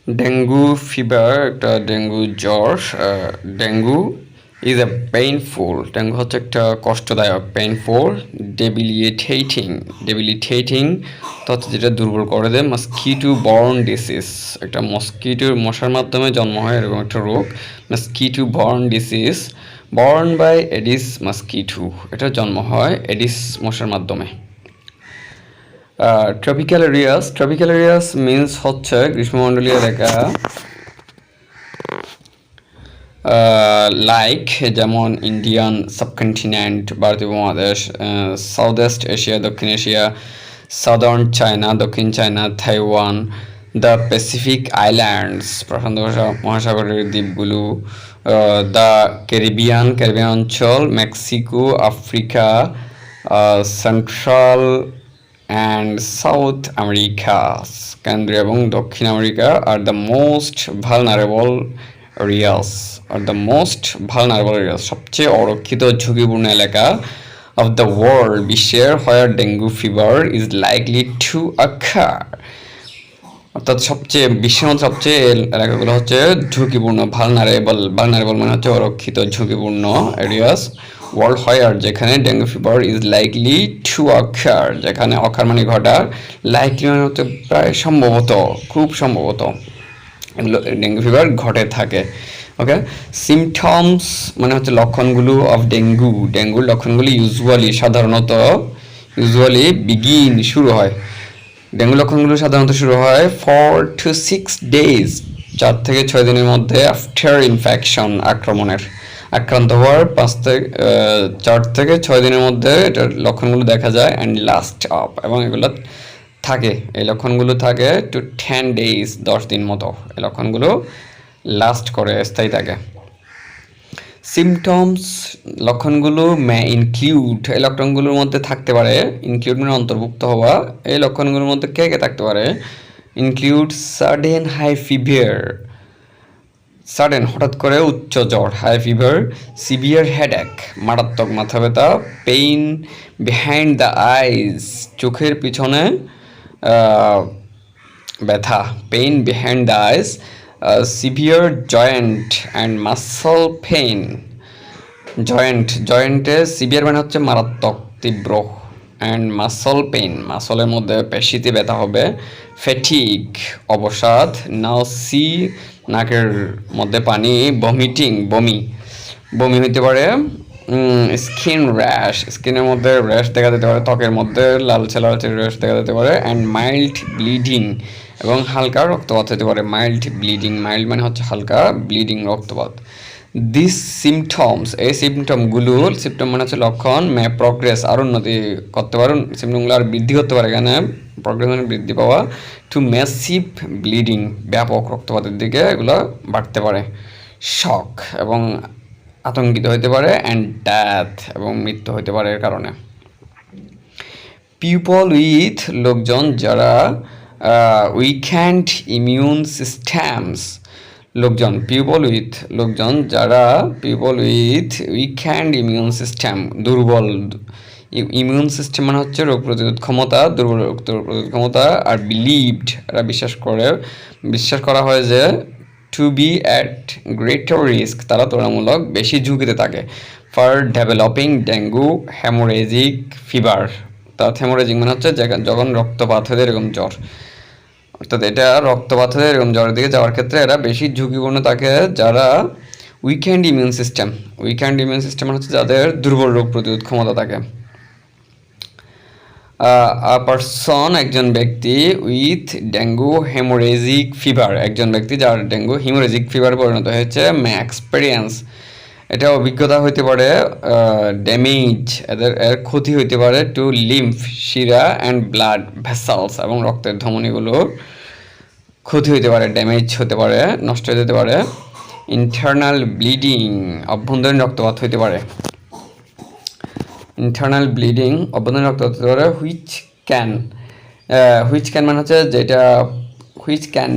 Dengue fever একটা dengue জ্বর। Dengue is a painful, dengue হচ্ছে একটা কষ্টদায়ক, পেইনফুল, ডেবিলিটেটিং, ডেবিলিটেটিং হচ্ছে যেটা দুর্বল করে দেয়, মস্কিটো বর্ন ডিসিজ, একটা মস্কিটোর মশার মাধ্যমে জন্ম হয় এরকম একটা রোগ, mosquito borne disease, borne by Aedes mosquito, এটা জন্ম হয় এডিস মশার মাধ্যমে। ট্রপিক্যাল এরিয়াস মিন্স হচ্ছে গ্রীষ্মমণ্ডলীয় এলাকা, লাইক যেমন ইন্ডিয়ান সাবকন্টিনেন্ট, ভারতীয় উপমহাদেশ, সাউথ ইস্ট এশিয়া, দক্ষিণ এশিয়া, সাদার্ন চায়না, দক্ষিণ China, Taiwan, the Pacific islands, প্রশান্ত মহাসাগরের দ্বীপগুলো, দ্য ক্যারিবিয়ান অঞ্চল, Mexico, Africa, Central and South America, কেন্দ্রীয় এবং দক্ষিণ আমেরিকা আর দ্য মোস্ট ভালনারেবল এরিয়াস, সবচেয়ে অরক্ষিত ঝুঁকিপূর্ণ এলাকা of the world, বিশ্বের, where dengue fever is likely to occur, অর্থাৎ বিশ্বের মধ্যে সবচেয়ে এলাকাগুলো হচ্ছে ঝুঁকিপূর্ণ, ভালনারেবল মানে হচ্ছে অরক্ষিত, ঝুঁকিপূর্ণ এরিয়াস, ওয়ার্ল্ড হোয়ার যেখানে dengue fever is likely to অকার, যেখানে অকার মানে ঘটার, লাইকলি মানে হচ্ছে প্রায় সম্ভবত, খুব সম্ভবত এগুলো ডেঙ্গু ফিভার ঘটে থাকে। ওকে, সিমটমস মানে হচ্ছে লক্ষণগুলো অফ ডেঙ্গুর লক্ষণগুলি ইউজুয়ালি বিগিন শুরু হয়, ডেঙ্গু লক্ষণগুলো সাধারণত শুরু হয় 4 to 6 days, 4 থেকে 6 দিনের মধ্যে, আফটার ইনফেকশন, আক্রান্ত হওয়ার 4 থেকে 6 দিনের মধ্যে এটার লক্ষণগুলো দেখা যায়, অ্যান্ড লাস্ট আপ, এবং এগুলো থাকে, এই লক্ষণগুলো থাকে টু 10 days, 10 দিন মতো এই লক্ষণগুলো লাস্ট করে, স্থায়ী থাকে। সিমটমস লক্ষণগুলো মে ইনক্লুড, এই লক্ষণগুলোর মধ্যে থাকতে পারে, ইনক্লুড মানে অন্তর্ভুক্ত হওয়া, এই লক্ষণগুলোর মধ্যে কে কে থাকতে পারে, include sudden high fever, sudden হঠাৎ করে উচ্চ জ্বর, হাই ফিভার, সিভিয়ার হেডেক মারাত্মক মাথা ব্যথা, পেইন বিহাইন্ড দ্য আইজ চোখের পিছনে ব্যথা, pain behind the eyes, severe joint and muscle pain, জয়েন্টে সিভিয়ার মানে হচ্ছে মারাত্মক, তীব্র, অ্যান্ড মাসল পেইন মাসলের মধ্যে পেশিতে ব্যথা হবে, ফ্যাটিগ অবসাদ, নাউসি নাকের মধ্যে পানি, ভমিটিং বমি হইতে পারে, স্কিন র্যাশ স্কিনের মধ্যে র্যাশ দেখা যেতে পারে, ত্বকের মধ্যে লালচে র্যাশ দেখা যেতে পারে, অ্যান্ড মাইল্ড ব্লিডিং এবং হালকা রক্তপাত হতে পারে, মাইল্ড মানে হচ্ছে হালকা, ব্লিডিং রক্তপাত। দিস সিমটমস এই সিমটম মানে হচ্ছে লক্ষণ, মে প্রগ্রেস আর উন্নতি করতে পারে, সিমটমগুলো আর বৃদ্ধি করতে পারে, এখানে প্রগ্রেস মানে বৃদ্ধি পাওয়া, টু ম্যাসিভ ব্লিডিং ব্যাপক রক্তপাতের দিকে এগুলো বাড়তে পারে, শক এবং আতঙ্কিত হতে পারে, অ্যান্ড ডেথ এবং মৃত্যু হতে পারে এর কারণে। পিপল উইথ লোকজন যারা weekend immune systems, people with weekend immune system, দুর্বল ইমিউন সিস্টেম মানে হচ্ছে রোগ প্রতিরোধ ক্ষমতা, দুর্বল রোগ প্রতিরোধ ক্ষমতা, আর বিলিভড এরা বিশ্বাস করা হয় যে to be at greater risk, তারা তুলনামূলক বেশি ঝুঁকিতে থাকে, for developing dengue haemorrhagic fever, অর্থাৎ হেমোরেজিক মানে হচ্ছে যখন রক্তপাত হয়ে এরকম জ্বর, অর্থাৎ এটা রক্তপাত হয়ে এরকম জ্বরের দিকে যাওয়ার ক্ষেত্রে এরা বেশি ঝুঁকিপূর্ণ থাকে, যারা উইকেন্ড ইমিউন সিস্টেম মানে হচ্ছে যাদের দুর্বল রোগ প্রতিরোধ ক্ষমতা থাকে। পারসন একজন ব্যক্তি, উইথ ডেঙ্গু হেমোরেজিক ফিভার একজন ব্যক্তি যার ডেঙ্গু হেমোরেজিক ফিভার পরিণত হয়েছে, এক্সপেরিয়েন্স এটা অভিজ্ঞতা হইতে পারে, ড্যামেজ এর ক্ষতি হইতে পারে, টু লিম্ফ শিরা অ্যান্ড ব্লাড ভেসালস এবং রক্তের ধমনীগুলোর ক্ষতি হইতে পারে, ড্যামেজ হতে পারে, নষ্ট হয়ে যেতে পারে, ইন্টারনাল ব্লিডিং অভ্যন্তরীণ রক্তপাত হইতে পারে, অভ্যন্তরীণ রক্তপাত হতে পারে, হুইচ ক্যান মানে হচ্ছে যেটা, হুইচ ক্যান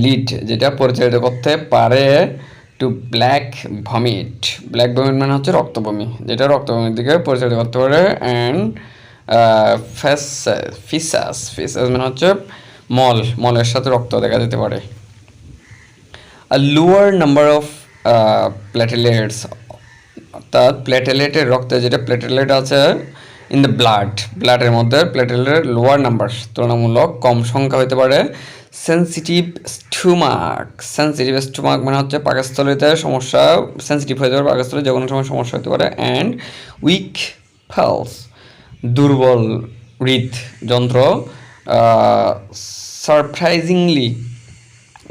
লিড যেটা পরিচালিত করতে পারে, টু ব্ল্যাক ভমিট মানে হচ্ছে রক্তবমি, যেটা রক্তবমির দিকে পরিচালিত করতে পারে, অ্যান্ড ফিসাস ফিসাস মানে হচ্ছে মলের সাথে রক্ত দেখা যেতে পারে। a lower number of platelets অর্থাৎ প্লেটেলেটের রক্তে যেটা প্লেটেলেট আছে ইন দ্য ব্লাডের মধ্যে প্লেটেলেটের লোয়ার নাম্বার তুলনামূলক কম সংখ্যা হতে পারে। সেন্সিটিভ স্টোমাক মানে হচ্ছে পাকস্থলীতে সমস্যা, সেন্সিটিভ হয়ে যাবে পাকস্থলী যে কোনো সময় সমস্যা হতে পারে। অ্যান্ড উইক পালস দুর্বল হৃদযন্ত্র। সারপ্রাইজিংলি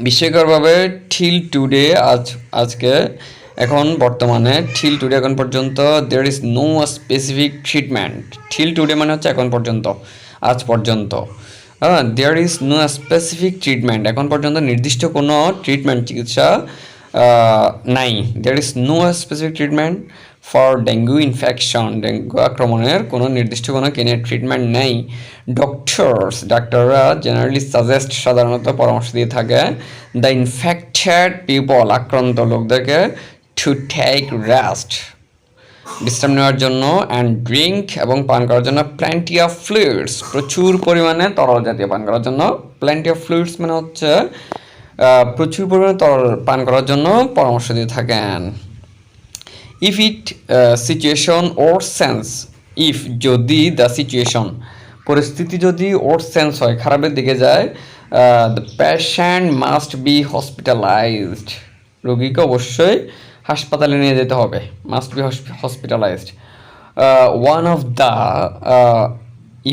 বিস্ময়করভাবে আজকে এখন বর্তমানে এখন পর্যন্ত there is no specific treatment. মানে হচ্ছে এখন পর্যন্ত, আজ পর্যন্ত। There is no specific treatment, এখন পর্যন্ত নির্দিষ্ট কোনো চিকিৎসা নাই। There is no specific treatment for dengue infection, dengue আক্রমণের কোনো নির্দিষ্ট কোনো ট্রিটমেন্ট নেই। ডাক্তাররা জেনারেলি সাধারণত পরামর্শ দিয়ে থাকে দ্য ইনফেক্টেড পিপল, আক্রান্ত লোকদেরকে টু টেক রেস্ট, বিশ্রাম নেওয়ার জন্য, অ্যান্ড ড্রিঙ্ক এবং পান করার জন্য প্ল্যান্টি অফ ফ্লুইডস, প্রচুর পরিমাণে তরল জাতীয় পান করার জন্য। প্ল্যান্টি অফ ফ্লুইডস মানে হচ্ছে প্রচুর পরিমাণে তরল পান করার জন্য পরামর্শ দিয়ে থাকেন। If it situation worsens, if যদি দ্য সিচুয়েশন পরিস্থিতি যদি ওর সেন্স হয়, খারাপের দিকে যায়, the patient must be hospitalised, রোগীকে অবশ্যই হাসপাতালে নিয়ে যেতে হবে, must be hospitalised. One of the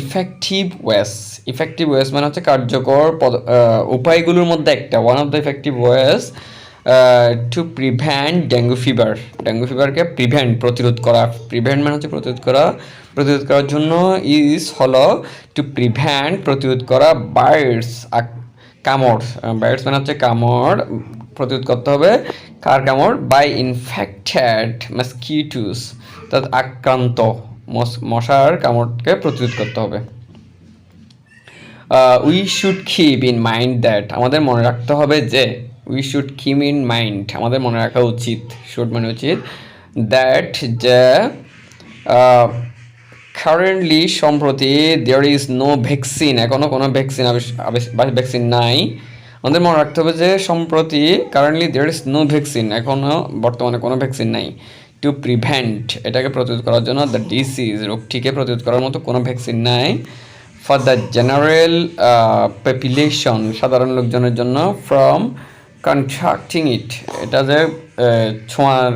effective ways মানে হচ্ছে কার্যকর উপায়গুলোর মধ্যে একটা, one of the effective ways to prevent dengue ফিভারকে প্রতিরোধ করা, মানে হচ্ছে প্রতিরোধ করার জন্য হলো টু প্রতিরোধ করা কামড় মানে হচ্ছে কামড় প্রতিরোধ করতে হবে। কার কামড়? বাই ইনফেক্টেড মসকিটোস, অর্থাৎ আক্রান্ত মশার কামড়কে প্রতিরোধ করতে হবে। We should keep in mind that, আমাদের মনে রাখতে হবে যে, আমাদের মনে রাখা উচিত, শুড মানে উচিত, দ্যাট যে কারেন্টলি সম্প্রতি দেয়ার ইজ নো ভ্যাকসিন, এখনও কোনো ভ্যাকসিন নাই। আমাদের মনে রাখতে হবে যে সম্প্রতি currently there is no vaccine, এখনও বর্তমানে কোনো ভ্যাকসিন নাই। টু প্রিভেন্ট, এটাকে প্রতিরোধ করার জন্য, দ্য ডিসিজ, রোগটিকে প্রতিরোধ করার মতো কোনো ভ্যাকসিন নাই। ফর দ্য জেনারেল পপুলেশন, সাধারণ লোকজনের জন্য, ফ্রম কন্ট্রাক্টিং ইট, এটা যে ছোঁয়ার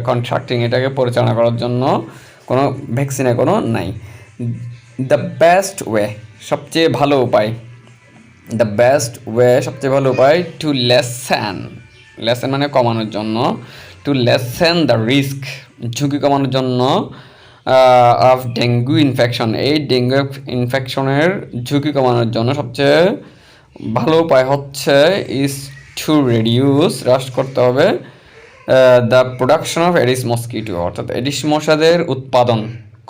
কন্ট্রাক্টিং, এটাকে পরিচালনা করার জন্য কোনো ভ্যাকসিন এখনও নাই। দ্য বেস্ট ওয়ে, সবচেয়ে ভালো উপায়, সবচেয়ে ভালো উপায় টু লেসেন মানে কমানোর জন্য, টু লেসেন দ্য রিস্ক, ঝুঁকি কমানোর জন্য, অফ ডেঙ্গু ইনফেকশন, এই ডেঙ্গু ইনফেকশনের ঝুঁকি কমানোর জন্য সবচেয়ে ভালো উপায় হচ্ছে ইজ টু রিডিউস, হ্রাস করতে হবে, the production of Aedes mosquito, অর্থাৎ এডিস মশাদের উৎপাদন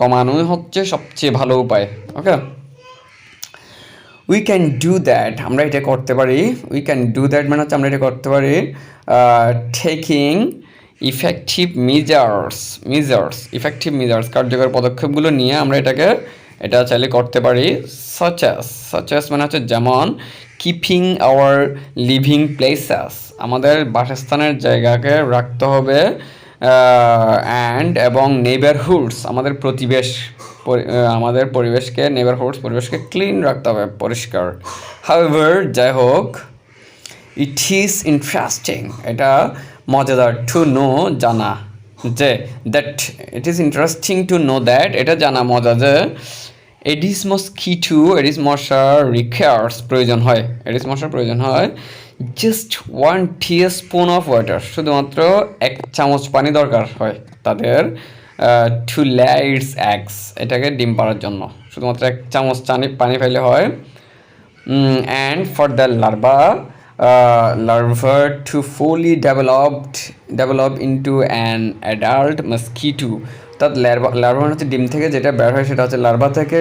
কমানোই হচ্ছে সবচেয়ে ভালো উপায়। ওকে, উই ক্যান ডু দ্যাট, আমরা এটা করতে পারি। উই ক্যান ডু দ্যাট মানে হচ্ছে আমরা এটা করতে পারি টেকিং ইফেক্টিভ মেজার্স, কার্যকর পদক্ষেপগুলো নিয়ে আমরা এটা চাইলে করতে পারি। সাচ অ্যাস মানে হচ্ছে যেমন, কিপিং আওয়ার লিভিং প্লেসেস, আমাদের বাসস্থানের জায়গাকে রাখতে হবে, অ্যান্ড এবং নেইবারহুডস, আমাদের পরিবেশকে ক্লিন রাখতে হবে, পরিষ্কার। হাউএভার, যাই হোক, ইট ইজ ইন্টারেস্টিং, এটা মজাদার, টু নো, জানা, যে that it is interesting to know that, এটা জানা মজা যে এডিস মশার প্রয়োজন হয় জাস্ট 1 teaspoon অফ ওয়াটার, শুধুমাত্র 1 চামচ পানি দরকার হয় তাদের, টু লে ইটস এগস, এটাকে ডিম পাড়ার জন্য শুধুমাত্র 1 চামচ পানি ফেলে হয়। And for the larva to fully develop into an adult mosquito, অর্থাৎ লার্ভা হচ্ছে ডিম থেকে যেটা বের হয় সেটা হচ্ছে লার্ভা থেকে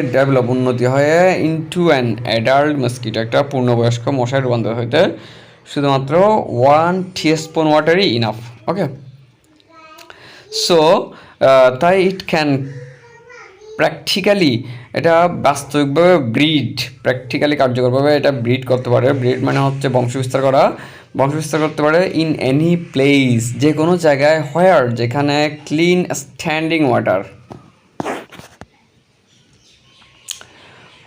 উন্নতি হয়ে ইনটু অ্যান অ্যাডাল্ট মসকিটো, একটা পূর্ণবয়স্ক মশায় রূপান্তর হইতে শুধুমাত্র 1 teaspoon ওয়াটারই ইনাফ। ওকে, সো তাই ইট ক্যান প্র্যাকটিক্যালি এটা বাস্তবিকভাবে প্র্যাকটিক্যালি কার্যকরভাবে এটা ব্রিড করতে পারে। ব্রিড মানে হচ্ছে বংশবিস্তার করা, বংশবিস্তার করতে পারে ইন এনি প্লেস, যে কোনো জায়গায়, হোয়ার যেখানে ক্লিন স্ট্যান্ডিং ওয়াটার,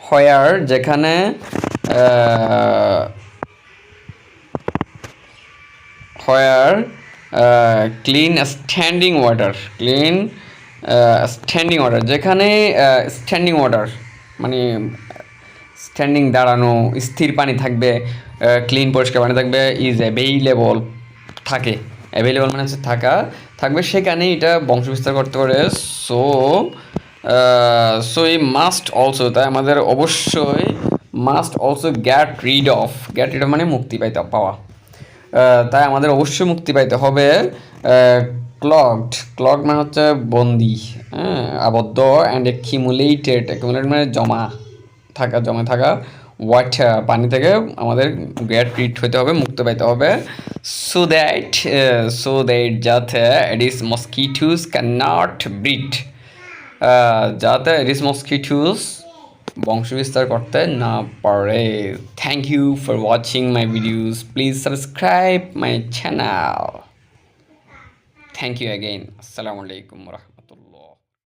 হোয়ার যেখানে হোয়ার ক্লিন স্ট্যান্ডিং ওয়াটার, যেখানে স্ট্যান্ডিং ওয়াটার মানে স্ট্যান্ডিং দাঁড়ানো স্থির পানি থাকবে, ক্লিন পরিষ্কার পানি থাকবে, ইজ অ্যাভেইলেবল থাকে, অ্যাভেইলেবল মানে হচ্ছে থাকবে, সেখানে এটা বংশবিস্তার করতে পারে। সো সো এই মাস্ট অলসো, তাই আমাদের অবশ্যই must also get rid of মানে মুক্তি পাওয়া, তাই আমাদের অবশ্যই মুক্তি পাইতে হবে ক্লগ মানে হচ্ছে বন্দি, হ্যাঁ, আবদ্ধ, অ্যান্ড অ্যাকিমুলেটেড মানে জমে থাকা ওয়াটার, পানি থেকে আমাদের গেট রিড হতে হবে, মুক্তি পাইতে হবে। সো দ্যাট যাতে Aedes mosquitoes can not breed, যাতে এডিস মস্কিটোস বংশবিস্তার করতে না পারে। Thank you for watching my videos, please subscribe my channel. Thank you again. আসসালামু আলাইকুম।